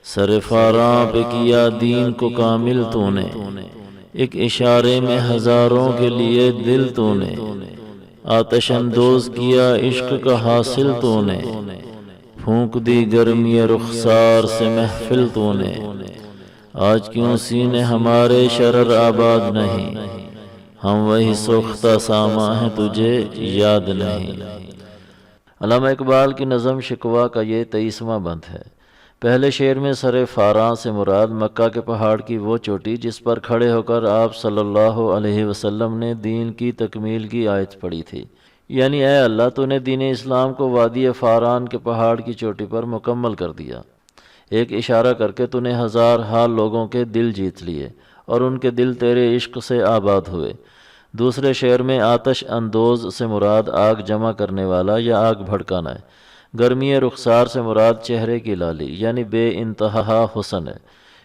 سر فاراں پہ کیا دین کو کامل تو نے، ایک اشارے میں ہزاروں کے لیے دل تو نے، آتش اندوز کیا عشق کا حاصل تو نے، پھونک دی گرمی رخسار سے محفل تو نے، آج کیوں سینے ہمارے شرر آباد نہیں، ہم وہی سوختہ ساما ہیں تجھے یاد نہیں۔ علامہ اقبال کی نظم شکوہ کا یہ 23واں بند ہے۔ پہلے شعر میں سر فاراں سے مراد مکہ کے پہاڑ کی وہ چوٹی جس پر کھڑے ہو کر آپ صلی اللہ علیہ وسلم نے دین کی تکمیل کی آیت پڑھی تھی، یعنی اے اللہ تو نے دین اسلام کو وادی فاران کے پہاڑ کی چوٹی پر مکمل کر دیا، ایک اشارہ کر کے تو نے ہزار حال لوگوں کے دل جیت لیے اور ان کے دل تیرے عشق سے آباد ہوئے۔ دوسرے شعر میں آتش اندوز سے مراد آگ جمع کرنے والا یا آگ بھڑکانا ہے، گرمی رخسار سے مراد چہرے کی لالی یعنی بے انتہا حسن ہے،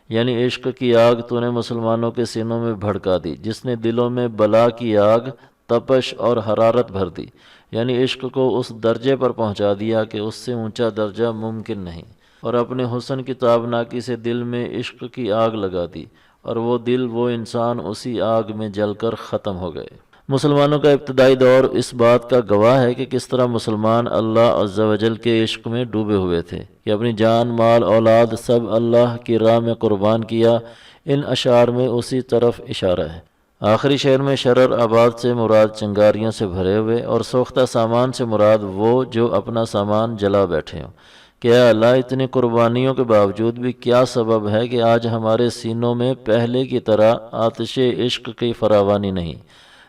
یعنی عشق کی آگ تو نے مسلمانوں کے سینوں میں بھڑکا دی جس نے دلوں میں بلا کی آگ، تپش اور حرارت بھر دی، یعنی عشق کو اس درجے پر پہنچا دیا کہ اس سے اونچا درجہ ممکن نہیں، اور اپنے حسن کی تابناکی سے دل میں عشق کی آگ لگا دی اور وہ دل وہ انسان اسی آگ میں جل کر ختم ہو گئے۔ مسلمانوں کا ابتدائی دور اس بات کا گواہ ہے کہ کس طرح مسلمان اللہ عز و جل کے عشق میں ڈوبے ہوئے تھے کہ اپنی جان، مال، اولاد سب اللہ کی راہ میں قربان کیا۔ ان اشعار میں اسی طرف اشارہ ہے۔ آخری شعر میں شرر آباد سے مراد چنگاریوں سے بھرے ہوئے اور سوختہ سامان سے مراد وہ جو اپنا سامان جلا بیٹھے ہوں کہ اے اللہ اتنی قربانیوں کے باوجود بھی کیا سبب ہے کہ آج ہمارے سینوں میں پہلے کی طرح آتش عشق کی فراوانی نہیں۔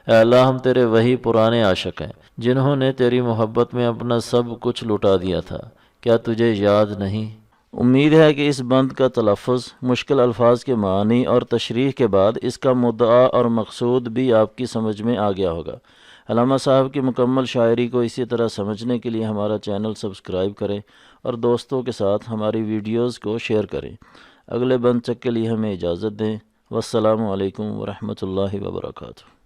اے اللہ ہم تیرے وہی پرانے عاشق ہیں جنہوں نے تیری محبت میں اپنا سب کچھ لٹا دیا تھا، کیا تجھے یاد نہیں؟ امید ہے کہ اس بند کا تلفظ، مشکل الفاظ کے معنی اور تشریح کے بعد اس کا مدعا اور مقصود بھی آپ کی سمجھ میں آ گیا ہوگا۔ علامہ صاحب کی مکمل شاعری کو اسی طرح سمجھنے کے لیے ہمارا چینل سبسکرائب کریں اور دوستوں کے ساتھ ہماری ویڈیوز کو شیئر کریں۔ اگلے بند تک کے لیے ہمیں اجازت دیں۔ والسلام علیکم ورحمۃ اللہ وبرکاتہ۔